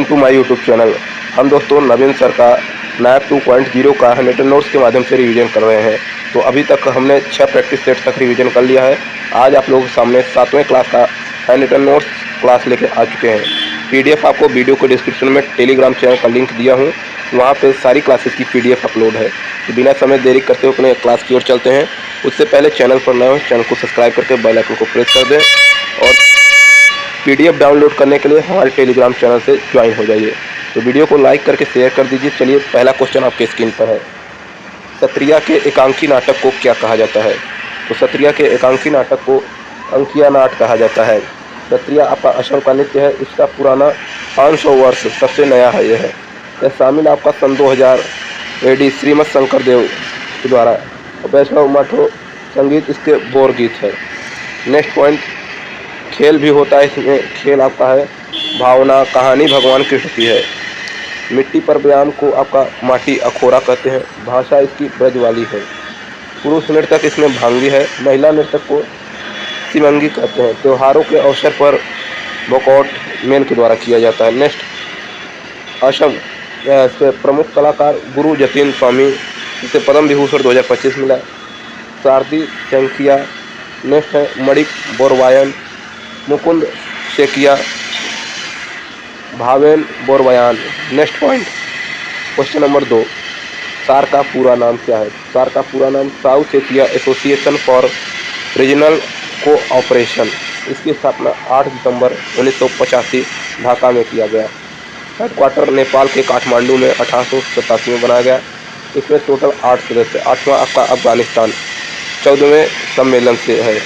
To my YouTube channel. हम दोस्तों नवीन sir का नैप 2.0 का हैंडरिटन नोट्स के माध्यम से रिवीजन कर रहे हैं। तो अभी तक हमने 6 प्रैक्टिस सेट तक रिवीजन कर लिया है। आज आप लोगों के सामने 7वें क्लास का हैंडरिटन नोट्स क्लास लेके आ चुके हैं। पीडीएफ आपको वीडियो के डिस्क्रिप्शन में टेलीग्राम चैनल का लिंक दिया हूँ, वहाँ पे सारी क्लासेस की पीडीएफ अपलोड है। तो बिना समय देरी करते हुए अपने क्लास की ओर चलते हैं। उससे पहले चैनल पर नए हो चैनल को सब्सक्राइब करके बेल आइकन को प्रेस कर दें और पीडीएफ डाउनलोड करने के लिए हमारे टेलीग्राम चैनल से ज्वाइन हो जाइए। तो वीडियो को लाइक करके शेयर कर दीजिए। चलिए, पहला क्वेश्चन आपके स्क्रीन पर है। सत्रिया के एकांकी नाटक को क्या कहा जाता है? तो सत्रिया के एकांकी नाटक को अंकिया नाट कहा जाता है। सत्रिया आपका असम का नृत्य है। इसका पुराना 500 वर्ष सबसे नया है यह शामिल आपका सन 2000 एडी श्रीमद शंकर देव के द्वारा। वैष्णव मठो संगीत इसके बोर गीत है। नेक्स्ट पॉइंट, खेल भी होता है इसमें। खेल आपका है भावना कहानी भगवान कृष्ण की है। मिट्टी पर व्यायाम को आपका माटी अखोरा कहते हैं। भाषा इसकी ब्रजवाली है। पुरुष नर्तक इसमें भांगी है। महिला नर्तक को सिमंगी कहते हैं। त्योहारों के अवसर पर वॉकआउट मेन के द्वारा किया जाता है। नेक्स्ट, असम इसके प्रमुख कलाकार गुरु जतीन स्वामी, इसे पद्म विभूषण 2025 मिला। शारदी शंकिया। नेक्स्ट है मणिक बोरवायन, मुकुंद शेकिया, भावेन बोरवायन। नेक्स्ट पॉइंट, क्वेश्चन नंबर 2, सार का पूरा नाम क्या है? सार का पूरा नाम south Asia association for regional cooperation. इसकी स्थापना 8 दिसंबर 1985 ढाका में किया गया। हेडक्वार्टर नेपाल के काठमांडू में 1887 में बनाया गया। इसमें टोटल 8 सदस्य। 8वां आपका अफगानिस्तान 14वें सम्मेलन से है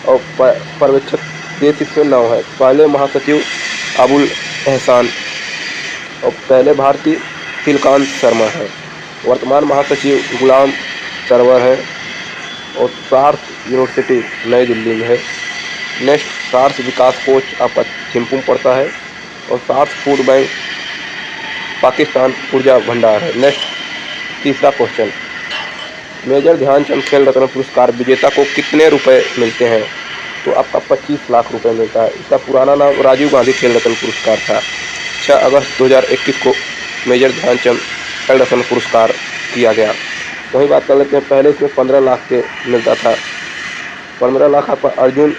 और पर्यवेक्षक देश इसमें 9 है। पहले महासचिव अबुल एहसान और पहले भारतीय तिलकांत शर्मा है। वर्तमान महासचिव गुलाम सरवर है और सार्स यूनिवर्सिटी नई दिल्ली में है। नेक्स्ट, सार्स विकास कोच आपका थिम्पू पड़ता है और सार्स फूड बैंक पाकिस्तान ऊर्जा भंडार है। नेक्स्ट, तीसरा क्वेश्चन, मेजर ध्यानचंद खेल रत्न पुरस्कार विजेता को कितने रुपए मिलते हैं? तो आपका 25 लाख रुपए मिलता है। इसका पुराना नाम राजीव गांधी खेल रत्न पुरस्कार था। 6 अगस्त 2021 को मेजर ध्यानचंद खेल रत्न पुरस्कार किया गया। वही बात कर लेते हैं, पहले इसमें 15 लाख के मिलता था। 15 लाख आपका अर्जुन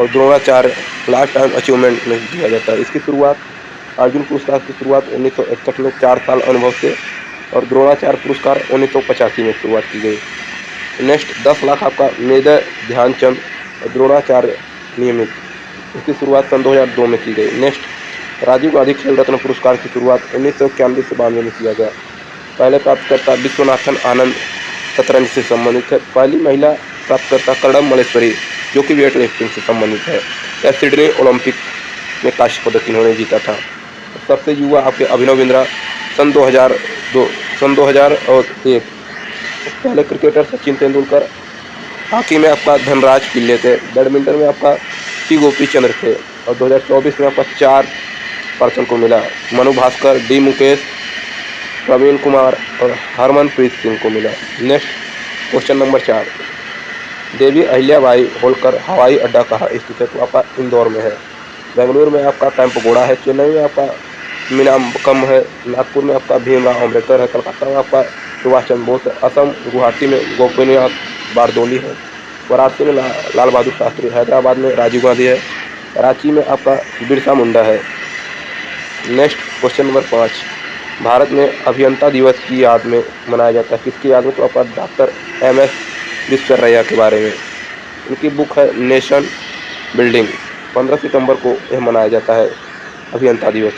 और द्रोणाचार्य लाइफ टाइम अचीवमेंट में दिया जाता है। इसकी शुरुआत अर्जुन पुरस्कार की शुरुआत 1961 में 4 साल अनुभव से और द्रोणाचार्य पुरस्कार 1985 में शुरुआत की गई। नेक्स्ट, 10 लाख आपका मेजर ध्यानचंद और द्रोणाचार्य नियमित, इसकी शुरुआत सन 2002 में की गई। नेक्स्ट, राजीव गांधी खेल रत्न पुरस्कार की शुरुआत 1991 से 92 में किया गया। पहले प्राप्तकर्ता विश्वनाथन आनंद शतरंज से संबंधित है। पहली महिला प्राप्तकर्ता कर्णम मलेश्वरी जो कि वेट लिफ्टिंग से संबंधित है। यह सिडनी ओलंपिक में कांस्य पदक इन्होंने जीता था। सबसे युवा आपके अभिनव बिंद्रा सन 2001। पहले क्रिकेटर सचिन तेंदुलकर। हॉकी में आपका धनराज पिल्ले थे। बैडमिंटन में आपका टी गोपी चंद्र थे और 2024 में आपका 4 पर्सन को मिला। मनु भास्कर, डी मुकेश, प्रवीण कुमार और हरमनप्रीत सिंह को मिला। Next, question number 4, Devi Ahilyabai Holkar हवाई अड्डा कहाँ स्थित है? तो आपका इंदौर में है। बेंगलुरु में आपका कैंपगोड़ा है। चेन्नई में आपका मीनामकम है। नागपुर में आपका भीमराव अम्बेडकर है। कलकत्ता में आपका सुभाष चंद्र बोस है। असम गुवाहाटी में गोपीनाथ बारदोली है। वाराणसी में लाल बहादुर शास्त्री। हैदराबाद में राजीव गांधी है। कराची में आपका बिरसा मुंडा है। नेक्स्ट, क्वेश्चन नंबर 5, भारत में अभियंता दिवस की याद में मनाया जाता है। किसकी याद में? तो आपका डॉक्टर MS विश्वेश्वरैया के बारे में। इनकी बुक है नेशन बिल्डिंग। 15 सितंबर को यह मनाया जाता है अभियंता दिवस।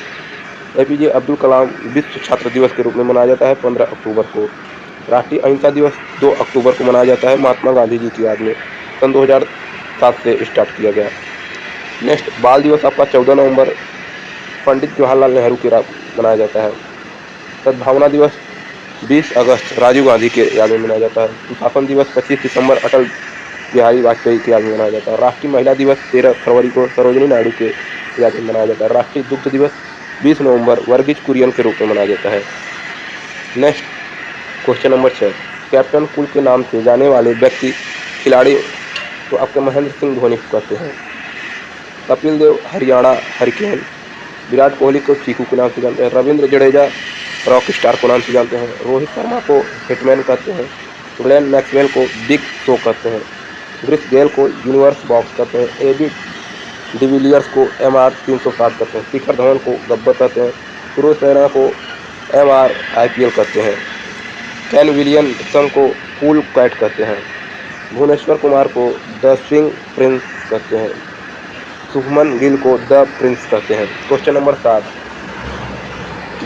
APJ अब्दुल कलाम विश्व छात्र दिवस के रूप में मनाया जाता है 15 अक्टूबर को। राष्ट्रीय अहिंसा दिवस 2 अक्टूबर को मनाया जाता है महात्मा गांधी जी की याद में। सन 2007 से स्टार्ट किया गया। नेक्स्ट, बाल दिवस आपका 14 नवंबर पंडित जवाहरलाल नेहरू के मनाया जाता है। सद्भावना दिवस 20 अगस्त राजीव गांधी के याद में मनाया जाता है। सुशासन दिवस 25 दिसंबर अटल बिहारी वाजपेयी के याद में मनाया जाता है। राष्ट्रीय महिला दिवस 13 फरवरी को सरोजिनी नायडू के याद में मनाया जाता है। राष्ट्रीय दुग्ध दिवस 20 नवंबर वर्गीज कुरियन के रूप में मनाया जाता है। Next, question number 6, captain cool के नाम से जाने वाले व्यक्ति खिलाड़ी तो आपके महेंद्र सिंह धोनी को कहते हैं। कपिल देव हरियाणा हरिकेन, विराट कोहली को चीकू के नाम से जानते हैं। रविंद्र जडेजा रॉक स्टार को नाम से जानते हैं। रोहित शर्मा को हिटमैन कहते हैं। ग्लेन मैक्सवेल को बिग शो कहते हैं। ब्रिस गेल को यूनिवर्स बॉक्स कहते हैं। एबी डिविलियर्स को MR 360 कहते हैं। शिखर धवन को गब्बर कहते हैं। सुरेश रैना को MR IPL कहते हैं। केन विलियमसन को कूल कैट कहते हैं। भुवनेश्वर कुमार को द स्विंग प्रिंस कहते हैं। शुभमन गिल को द प्रिंस कहते हैं। Question number 7,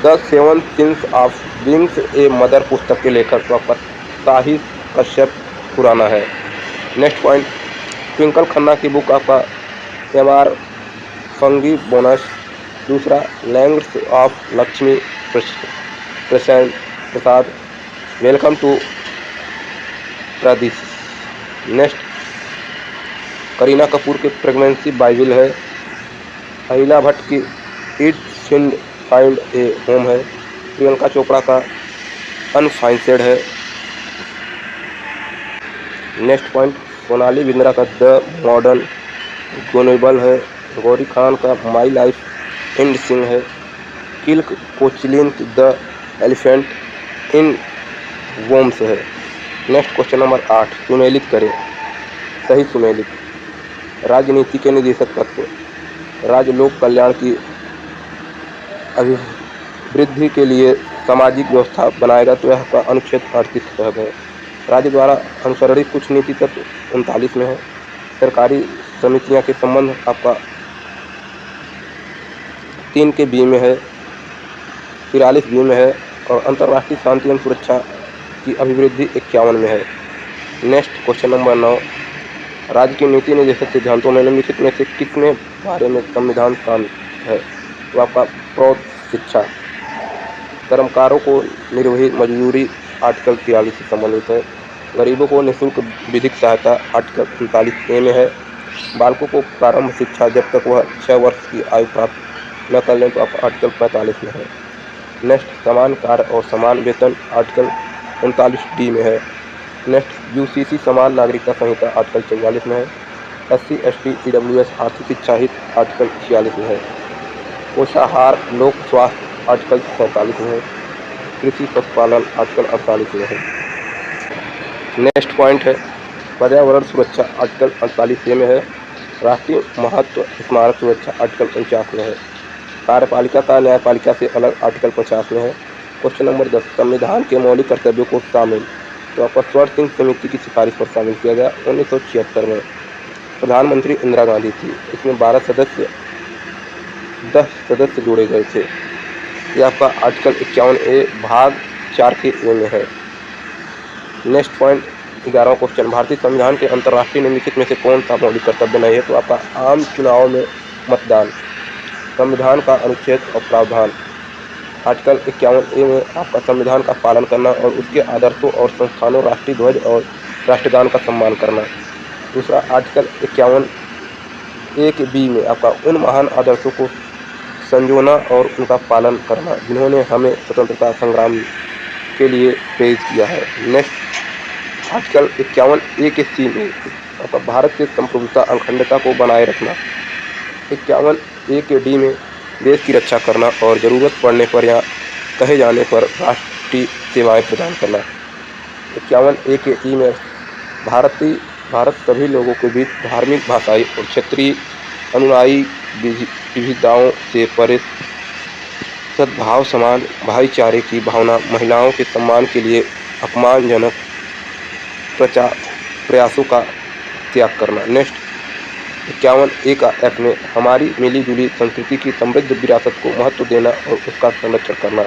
the 7 since of being a mother पुस्तक के लेखक आपका साहिब कश्यप खुराना है। नेक्स्ट पॉइंट, ट्विंकल खन्ना की बुक आपका MR फंगी बोनस। दूसरा, legends of Lakshmi Prasad, welcome to Pradesh. Next, Kareena Kapoor की प्रेगनेंसी बाइबिल है। अहिला भट्ट की इट फाइंड ए होम है। प्रियंका चोपड़ा का अनफाइंसेड है। नेक्स्ट पॉइंट, सोनाली बिंद्रा का द मॉडर्न गोनेबल है। गौरी खान का माई लाइफ एंड सिंह है। किल्क Koechlin the elephant in wombs है। नेक्स्ट क्वेश्चन नंबर 8, सुमेलित करें। सही सुमेलित, राजनीति के निदेशक तत्व, राज्य लोक कल्याण की अभिवृद्धि के लिए सामाजिक व्यवस्था बनाएगा तो यह अनुच्छेद 38 तहत है। राज्य द्वारा अनुसरणीय कुछ नीति तत्व 39 में है। सरकारी समितियां के संबंध आपका 3 के बी में है, 43 बी में है और अंतर्राष्ट्रीय शांति एवं सुरक्षा की अभिवृद्धि 51 में है। नेक्स्ट क्वेश्चन नंबर 9, राज्य की नीति निर्देशक सिद्धांतों में निम्नलिखित में से किसमें बारे में संविधान शामिल है? तो आपका प्रौढ़ शिक्षा, कर्मकारों को निर्वही मजदूरी आर्टिकल 43 से संबंधित है। गरीबों को निःशुल्क विधिक सहायता आर्टिकल 45A में है। बालकों को प्रारंभ शिक्षा जब तक वह 6 वर्ष की आयु प्राप्त न कर लें तो आप आर्टिकल 45 में है। नेक्स्ट, समान कार्य और समान वेतन आर्टिकल 39D में है। नेक्स्ट, UCC समान नागरिकता संहिता आर्टिकल 44 में है। SC ST EWS आर्थिक शिक्षा हित आर्टिकल 46 में है। पोषाहार लोक स्वास्थ्य आर्टिकल 47 में है। कृषि पशुपालन आर्टिकल 48 में है। नेक्स्ट पॉइंट है पर्यावरण सुरक्षा आर्टिकल 48A में है। राष्ट्रीय महत्व स्मारक सुरक्षा आर्टिकल 49 में है। कार्यपालिका का न्यायपालिका से अलग आर्टिकल 50 में है। क्वेश्चन नंबर 10, संविधान के मौलिक कर्तव्यों को शामिल तो आपका स्वर्ण सिंह समिति की सिफारिश पर शामिल किया गया 1976 में। प्रधानमंत्री इंदिरा गांधी थी। इसमें 10 सदस्य जोड़े गए थे। यह आपका आर्टिकल 51A भाग 4 के ए में है। नेक्स्ट पॉइंट 11वां क्वेश्चन, भारतीय संविधान के अंतर्राष्ट्रीय निम्नलिखित में से कौन सा मौलिक कर्तव्य नहीं है? तो आपका आम चुनाव में मतदान। संविधान का अनुच्छेद और प्रावधान, आर्टिकल 51A में आपका संविधान का पालन करना और उसके आदर्शों और संस्थानों राष्ट्रीय ध्वज और राष्ट्रगान का सम्मान करना। दूसरा, आर्टिकल 51A के बी में आपका उन महान आदर्शों को संजोना और उनका पालन करना जिन्होंने हमें स्वतंत्रता संग्राम के लिए प्रेरित किया है। नेक्स्ट, आर्टिकल 51A के सी में आपका भारत के संप्रभुता अखंडता को बनाए रखना। 51A के डी में देश की रक्षा करना और ज़रूरत पड़ने पर या कहे जाने पर राष्ट्रीय सेवाएं प्रदान करना। 51A के ई में भारत सभी लोगों के बीच धार्मिक, भाषाई और क्षेत्रीय अनुयायी विविधताओं से परे सद्भाव, समान भाईचारे की भावना, महिलाओं के सम्मान के लिए अपमानजनक प्रयासों का त्याग करना। नेक्स्ट, 51A का एफ में हमारी मिली-जुली संस्कृति की समृद्ध विरासत को महत्व देना और उसका संरक्षण करना।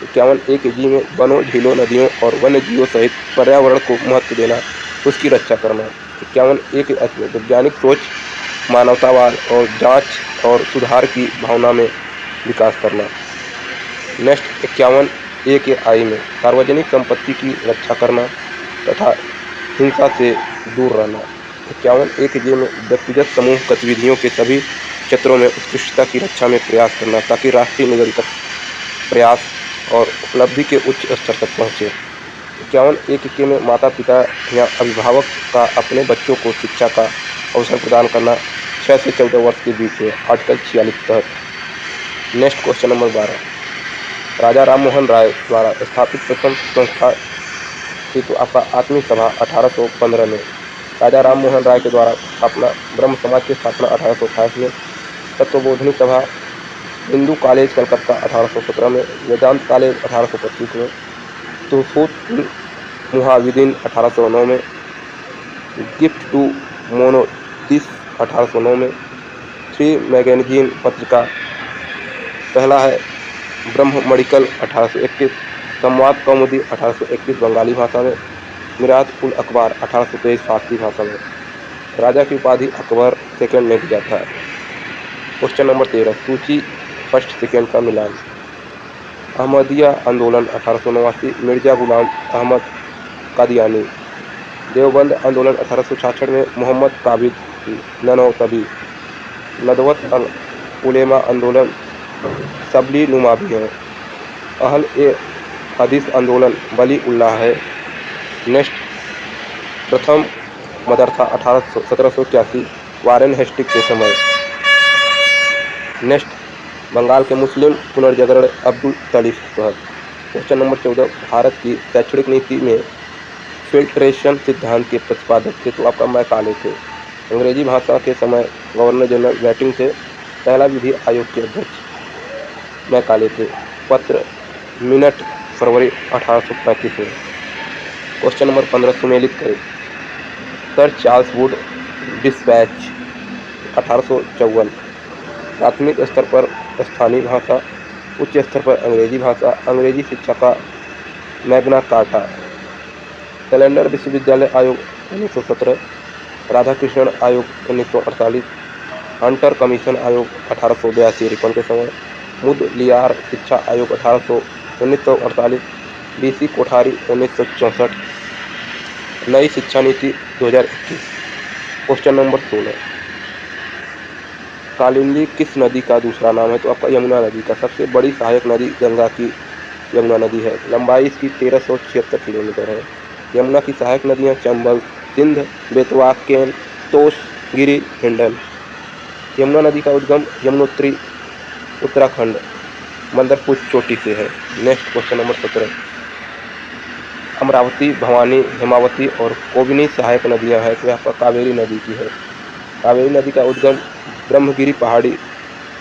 51A के जी में वनों, झीलों, नदियों और वन्य जीवों सहित पर्यावरण को महत्व देना, उसकी रक्षा करना। 51A के एच में वैज्ञानिक सोच, मानवतावाद और जांच और सुधार की भावना में विकास करना। नेक्स्ट, 51A के आई में सार्वजनिक संपत्ति की रक्षा करना तथा हिंसा से दूर रहना। 51A के जे में व्यक्तिगत समूह गतिविधियों के सभी क्षेत्रों में उत्कृष्टता की रक्षा में प्रयास करना ताकि राष्ट्रीय निरंतर प्रयास और उपलब्धि के उच्च स्तर तक पहुँचे। 51A के में माता पिता या अभिभावक का अपने बच्चों को शिक्षा का अवसर प्रदान करना 6 से 14 वर्ष के बीच में आर्टिकल 46 तहत। नेक्स्ट क्वेश्चन नंबर 12, राजा राम मोहन राय द्वारा स्थापित प्रथम संस्था थी तो आपका आत्मीय सभा 1815 में। राजा राम मोहन राय के द्वारा स्थापना ब्रह्म समाज की स्थापना 1828 में, तत्वबोधिनी सभा, हिंदू कॉलेज कलकत्ता 1817 में, वेदांत कॉलेज 1825 में, तुहफुत मुहाविदीन 1809 में, गिफ्ट टू मोनोदिस 1809 में, श्री मैगजीन पत्रिका पहला है, ब्रह्म मेडिकल 1821, संवाद कौमुदी 1821 बंगाली भाषा में, मिरात उल अखबार 1823 फारसी भाषा में। राजा की उपाधि अकबर सेकंड में दी जाता है। क्वेश्चन नंबर 13, सूची फर्स्ट सेकंड का मिलान। अहमदिया आंदोलन 1889, मिर्जा गुलाम अहमद कादियानी। देवबंद आंदोलन 1866 में, मोहम्मद काबिद ननौतबी। नदवत अल उलेमा आंदोलन सबली नुमा भी है। अहल ए हदीस आंदोलन वली उल्लाह है। नेक्स्ट, प्रथम मदरसा 1781 वारेन हेस्टिंग के समय। नेक्स्ट, बंगाल के मुस्लिम पुनर्जागरण अब्दुल तलीफ पर। क्वेश्चन नंबर 14, भारत की शैक्षणिक नीति में फिल्ट्रेशन सिद्धांत के प्रतिपादक थे तो आपका मैकाले थे। अंग्रेजी भाषा के समय गवर्नर जनरल बैटिंग थे। पहला विधि आयोग के अध्यक्ष मैकाले थे। पत्र मिनट फरवरी 1835 में। क्वेश्चन नंबर 15 सुमेलित करें। Sir Charles Wood dispatch 1854। प्राथमिक स्तर पर स्थानीय भाषा, उच्च स्तर पर अंग्रेजी भाषा, अंग्रेजी शिक्षा का मैग्ना कार्टा। कैलेंडर विश्वविद्यालय आयोग 1917, राधाकृष्णन आयोग 1948, हंटर कमीशन आयोग 1882 रिपन के समय, मुदलियार शिक्षा आयोग 1948, बीसी कोठारी 1964, नई शिक्षा नीति 2021। क्वेश्चन नंबर 16, कालिंदी किस नदी का दूसरा नाम है तो आपका यमुना नदी का। सबसे बड़ी सहायक नदी गंगा की यमुना नदी है। लंबाई इसकी 1376 किलोमीटर है। यमुना की सहायक नदियां चंबल, सिंध, बेतवा, केन, तोश, गिरी, हिंडन। यमुना नदी का उद्गम यमुनोत्री उत्तराखंड मंदरपुर चोटी से है। Next question number 17, Amaravati, Bhavani, Hemavati और कोबिनी सहायक नदियां हैं तो आपका कावेरी नदी की है। कावेरी नदी का उद्गम ब्रह्मगिरी पहाड़ी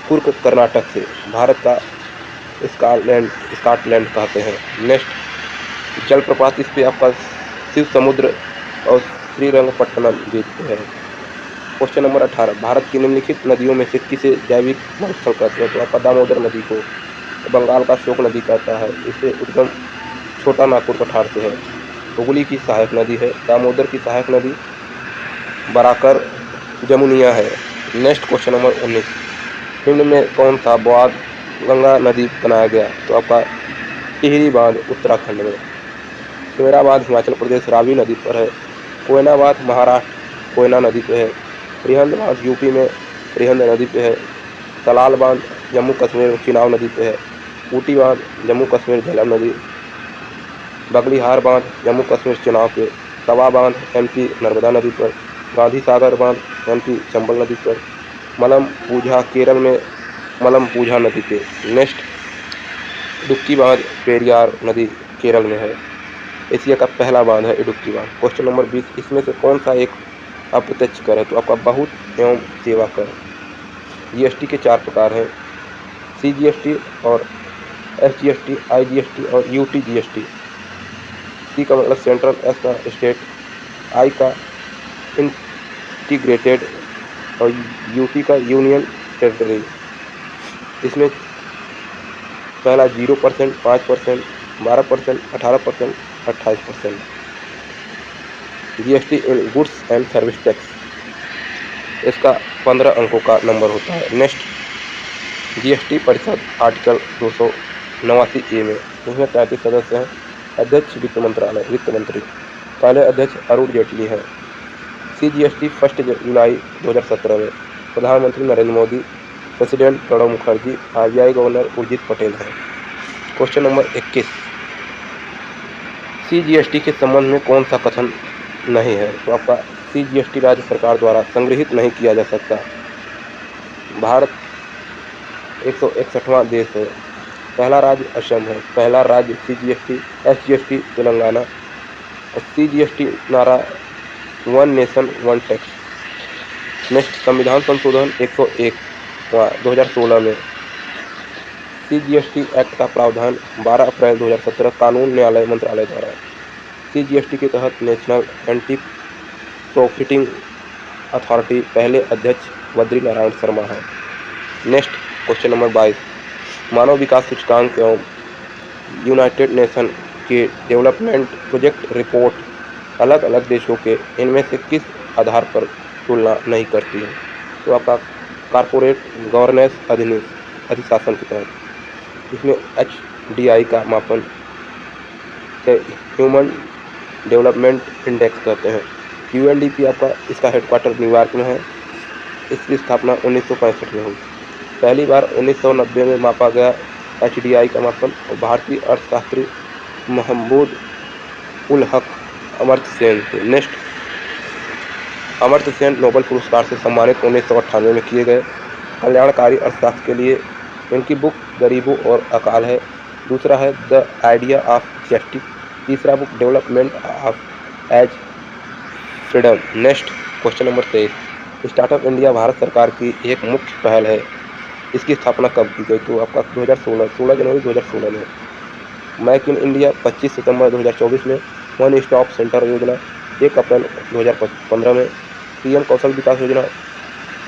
कुर्क कर्नाटक से। भारत का स्कॉटलैंड कहते हैं। नेक्स्ट, जलप्रपात इस पे आपका शिव समुद्र और श्रीरंगपट्टनम बीच है। क्वेश्चन नंबर 18, भारत की निम्नलिखित नदियों में से किसे जैविक मरुस्थल कहते हैं तो आपका दामोदर नदी को। बंगाल का शोक नदी कहता है। इसे उद्गम छोटा नागपुर पठार से है। हुगली की सहायक नदी है। दामोदर की सहायक नदी बराकर जमुनिया है। नेक्स्ट क्वेश्चन नंबर 19, निम्न में कौन सा बांध गंगा नदी बनाया गया तो आपका टिहरी बांध उत्तराखंड में। सुमेरा बांध हिमाचल प्रदेश रावी नदी पर है। कोयना बांध महाराष्ट्र कोयना नदी पे है। रिहंद बांध यूपी में रिहंद नदी पे है। सलाल बांध जम्मू कश्मीर चिनाब नदी पे है। ऊटी बांध जम्मू कश्मीर झेलम नदी। बगलीहार बांध जम्मू कश्मीर चिनाब पे। तवा बांध एमपी नर्मदा नदी पर। गांधी सागर बांध एमपी चंबल नदी पर। मलम पूझा केरल में मलम पूझा नदी पे। नेक्स्ट, इडुक्की बांध पेरियार नदी केरल में है। एशिया का पहला बांध है इडुक्की बांध। क्वेश्चन नंबर 20, इसमें से कौन सा एक अप्रत्यक्ष कर है तो आपका बहुत एवं सेवा कर। जीएसटी के 4 प्रकार हैं, सीजीएसटी और एसजीएसटी, आईजीएसटी और यूटी जीएसटी। सी का मतलब सेंट्रल, एस का स्टेट, आई का इंटीग्रेटेड और यूटी का यूनियन टेरिटरी। इसमें पहला 0%, 5%, 12%, 18%, 28%। GST in goods and service tax, इसका 15 अंकों का नंबर होता है। नेक्स्ट, जीएसटी परिषद आर्टिकल 289 ए में, इसमें 33 सदस्य हैं। अध्यक्ष वित्त मंत्रालय वित्त मंत्री, पहले अध्यक्ष अरुण जेटली हैं। सीजीएसटी 1 जुलाई 2017 में प्रधानमंत्री Narendra Modi, president Pranab Mukherjee, RBI governor Urjit Patel हैं। क्वेश्चन नंबर 21, सीजीएसटी के संबंध में कौन सा कथन नहीं है तो आपका सीजीएसटी राज्य सरकार द्वारा संग्रहित नहीं किया जा सकता। भारत 161वां देश है। पहला राज्य असम है। पहला राज्य SGST तेलंगाना। CGST नारा one nation one tax. Next संविधान संशोधन 101 2016 में। CGST एक्ट का प्रावधान 12 अप्रैल 2017 कानून न्यायालय मंत्रालय द्वारा। CGST के तहत नेशनल एंटी प्रॉफिटिंग अथॉरिटी पहले अध्यक्ष बद्री नारायण शर्मा है। नेक्स्ट क्वेश्चन नंबर 22, मानव विकास सूचकांक एवं यूनाइटेड नेशन के डेवलपमेंट प्रोजेक्ट रिपोर्ट अलग अलग देशों के इनमें से किस आधार पर तुलना नहीं करती है? तो आपका कॉर्पोरेट गवर्नेंस अधिशासन के तहत। इसमें HDI का मापन ह्यूमन डेवलपमेंट इंडेक्स कहते हैं। UNDP आपका इसका हेडक्वार्टर न्यूयॉर्क में है। इसकी स्थापना 1965 में हुई। पहली बार 1990 में मापा गया HDI का मापन और भारतीय अर्थशास्त्री महमूद उल हक अमर्त्य सेन थे। नेक्स्ट, अमर्त्य सेन नोबेल पुरस्कार से सम्मानित 1998 में किए गए। कल्याणकारी अर्थशास्त्र के लिए इनकी बुक गरीबों और अकाल है। दूसरा है द आइडिया ऑफ जस्टिस। तीसरा book development of as freedom. Next question number 23, startup India Bharat सरकार की एक मुख्य पहल है। इसकी स्थापना कब की गई? तो आपका 16 जनवरी 2016 में। मेक इन इंडिया 25 सितंबर 2024 में। वन स्टॉप सेंटर योजना 1 अप्रैल 2015 में। PM कौशल विकास योजना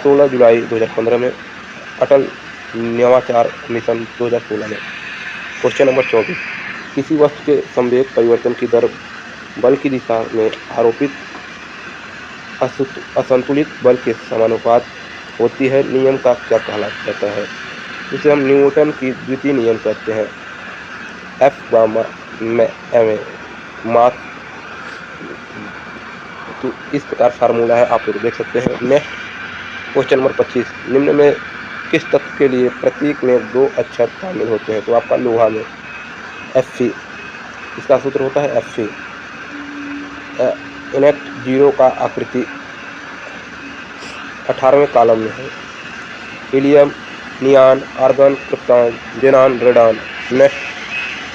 16 जुलाई 2015 में। अटल नवाचार मिशन 2016 में। क्वेश्चन नंबर 24, किसी वस्तु के संवेग परिवर्तन की दर बल की दिशा में आरोपित असंतुलित बल के समानुपात होती है। नियम का क्या कहलाता जाता है? इसे हम न्यूटन की द्वितीय नियम कहते हैं। मास। तो इस प्रकार फार्मूला है, आप लोग देख सकते हैं। नेक्स्ट क्वेश्चन नंबर 25, निम्न में किस तत्व के लिए प्रतीक में 2 अक्षर शामिल होते हैं? तो आपका लोहा में Fe। इसका सूत्र होता है Fe। इनेक्ट 0 का आकृति 18वें कॉलम में है। Helium, नियान, argon, krypton, जेनान, radon. Next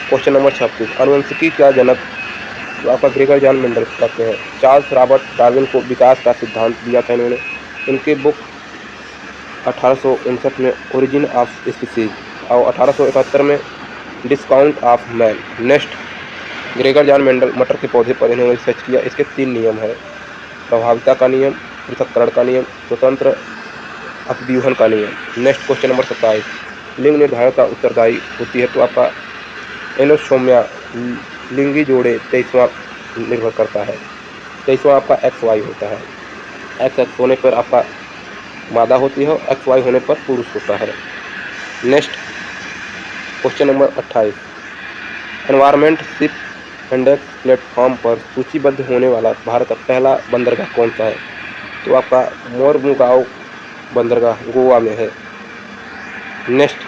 question number 26, आनुवंशिकी का जनक तो आपका ग्रेगर जॉन मेंडल कहते हैं। चार्ल्स रॉबर्ट डार्विन को विकास का सिद्धांत दिया था इन्होंने। इनके बुक 1859 में ओरिजिन ऑफ स्पीसीज और 1871 में discount of man. Next, Gregor John Mendel मटर के पौधे पर इन्होंने रिसर्च किया। इसके 3 नियम है, प्रभाविता का नियम, पृथक्करण का नियम, स्वतंत्र अपव्यूहन का नियम। नेक्स्ट क्वेश्चन नंबर 27, लिंग निर्धारण का उत्तरदायी होती है। तो आपका एलोसोमिया लिंगी जोड़े 23वां निर्भर करता है। 23वां आपका XY होता है। XX होने पर आपका मादा होती है और XY होने पर पुरुष होता है। Next question number 28, environment ship index platform पर सूचीबद्ध होने वाला भारत का पहला बंदरगाह कौन सा है? तो आपका मोरमुगांव बंदरगाह गोवा में है। नेक्स्ट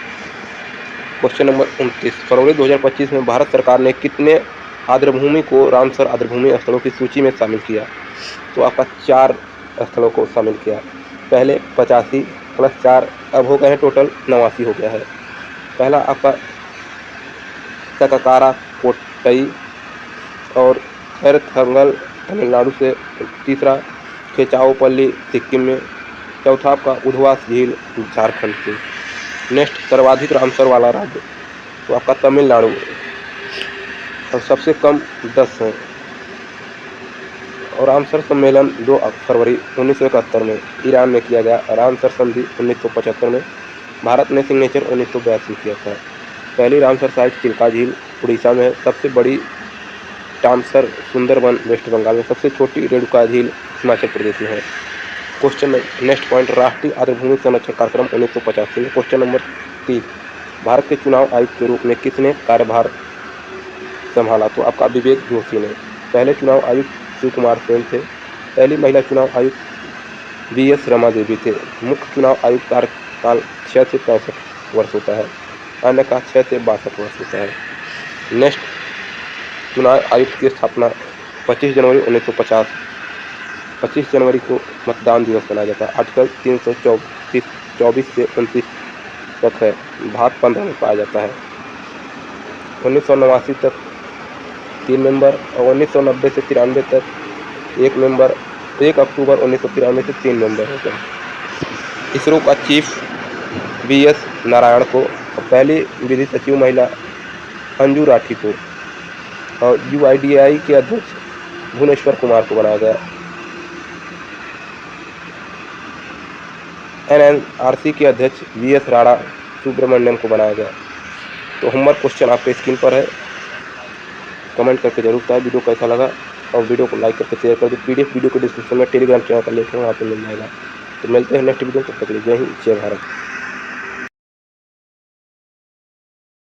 क्वेश्चन नंबर 29, फरवरी 2025 में भारत सरकार ने कितने आर्द्रभूमि को रामसर आर्द्रभूमि स्थलों की सूची में शामिल किया? तो आपका 4 स्थलों को शामिल किया। पहले 85 + 4 अब हो गए हैं टोटल 89 हो गया है। पहला आपका तकाकारा कोट्टई और थंगल तमिलनाडु से। तीसरा खेचाओपल्ली सिक्किम में। चौथा आपका उधवा झील झारखंड से। नेक्स्ट, सर्वाधिक रामसर वाला राज्य तो आपका तमिलनाडु और सबसे कम 10 हैं। और रामसर सम्मेलन 2 फरवरी 1971 में ईरान में किया गया। रामसर संधि 1975 में। भारत ने सिग्नेचर 1982 में किया था। पहली रामसर साइट चिल्का झील उड़ीसा में है। सबसे बड़ी टामसर सुंदरबन वेस्ट बंगाल में। सबसे छोटी रेणुका झील हिमाचल प्रदेश में है। क्वेश्चन नेक्स्ट पॉइंट, राष्ट्रीय आर्द्रभूमि संरक्षण कार्यक्रम 1985 में। क्वेश्चन नंबर 3, भारत के चुनाव आयुक्त के रूप में किसने कार्यभार संभाला? तो आपका विवेक जोशी ने। पहले चुनाव आयुक्त शिव कुमार सेन थे। पहली महिला चुनाव आयुक्त VS रमा देवी थे। मुख्य चुनाव आयुक्त कार्यकाल 6 से 65 वर्ष होता है। अन्य का 6 से 62 वर्ष होता है। नेक्स्ट, चुनाव आयुक्त की स्थापना 25 जनवरी 1950। 25 जनवरी को मतदान दिवस मनाया जाता है। आर्टिकल 324 से 29 तक है, भाग 15 में पाया जाता है। 1989 तक 3 मेंबर और 1990 से 93 तक 1 मेंबर, 1 अक्टूबर 1993 से 3 मेंबर हो गए। इसरो का चीफ BS नारायण को और पहली विधि सचिव महिला अंजू राठी को और UIDAI के अध्यक्ष भुवनेश्वर कुमार को बनाया गया। NNRC के अध्यक्ष VS राणा सुब्रमण्यम को बनाया गया। तो होमवर्क क्वेश्चन आपके स्क्रीन पर है, कमेंट करके जरूर बताएं वीडियो कैसा लगा और वीडियो को लाइक करके शेयर कर दो। PDF वीडियो को डिस्क्रिप्शन में टेलीग्राम चैनल का लिंक है, वहाँ पर मिल जाएगा। तो मिलते हैं नेक्स्ट वीडियो, तब तक के लिए जय हिंद, जय भारत।